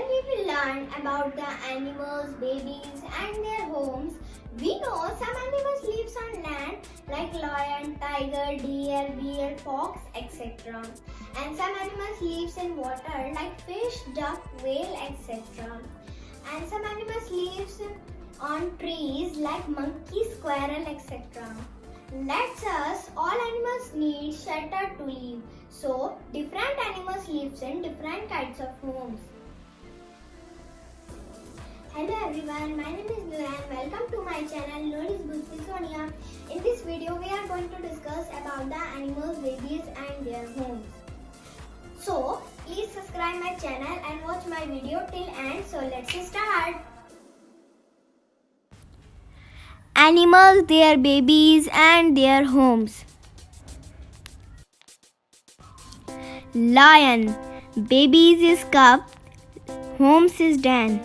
we will learn about the animals, babies and their homes. We know some animals live on land like lion, tiger, deer, bear, fox, etc. And some animals live in water like fish, duck, whale, etc. And some animals live on trees like monkey, squirrel, etc. Let's us, all animals need shelter to live. So, different animals live in different kinds of homes. Hello everyone, my name is Noorain. Welcome to my channel Noorain. In this video, we are going to discuss about the animals, babies and their homes. So, please subscribe my channel and watch my video till end. So, let's start. Animals, their babies and their homes. Lion, babies is cub, homes is den.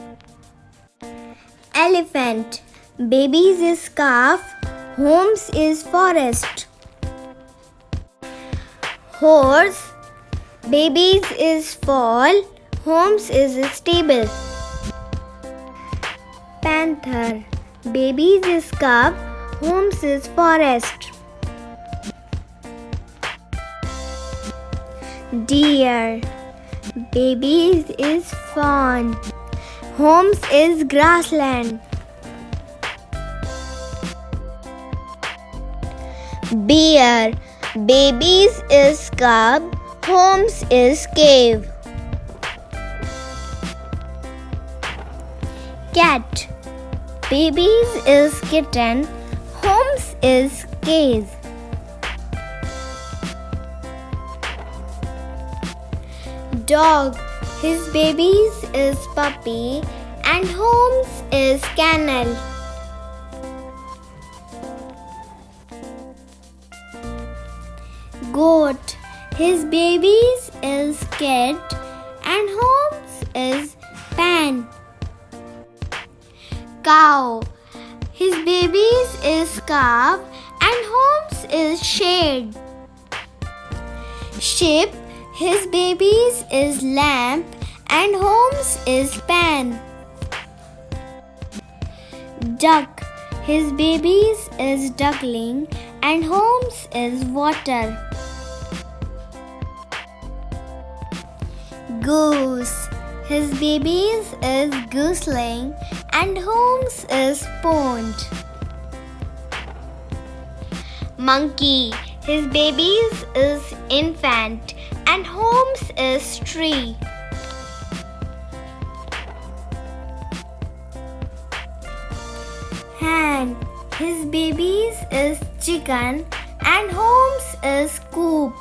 Elephant, babies is calf, homes is forest. Horse, babies is fall, homes is stable. Panther, babies is cub, homes is forest. Deer, babies is fawn, homes is grassland. Bear, babies is cub, homes is cave. Cat, babies is kitten, homes is cage. Dog, his babies is puppy and homes is kennel. Goat, his babies is kid and homes is pen. Cow, his babies is calf and homes is shade. Sheep, his babies is lamp and homes is pan. Duck, his babies is duckling and homes is water. Goose, his babies is gooseling and homes is pond. Monkey, his babies is infant and homes is tree. Hen, his babies is chicken and homes is coop.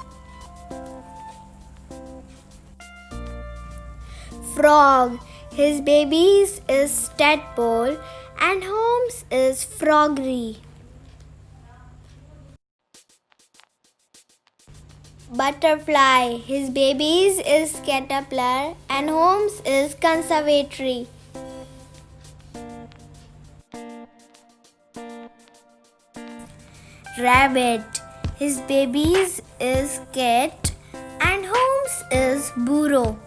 Frog, his babies is tadpole and homes is froggery. Butterfly, his babies is caterpillar and homes is conservatory. Rabbit, his babies is cat and homes is burrow.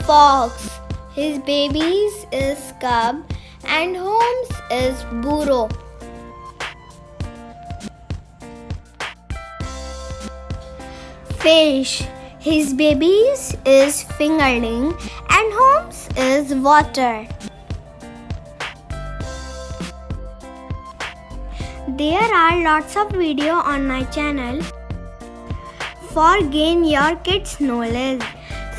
Fox, his babies is cub and homes is burrow. Fish, his babies is fingerling and homes is water. There are lots of video on my channel for gain your kids knowledge.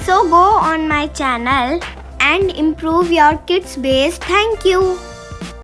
So go on my channel and improve your kids base. Thank you.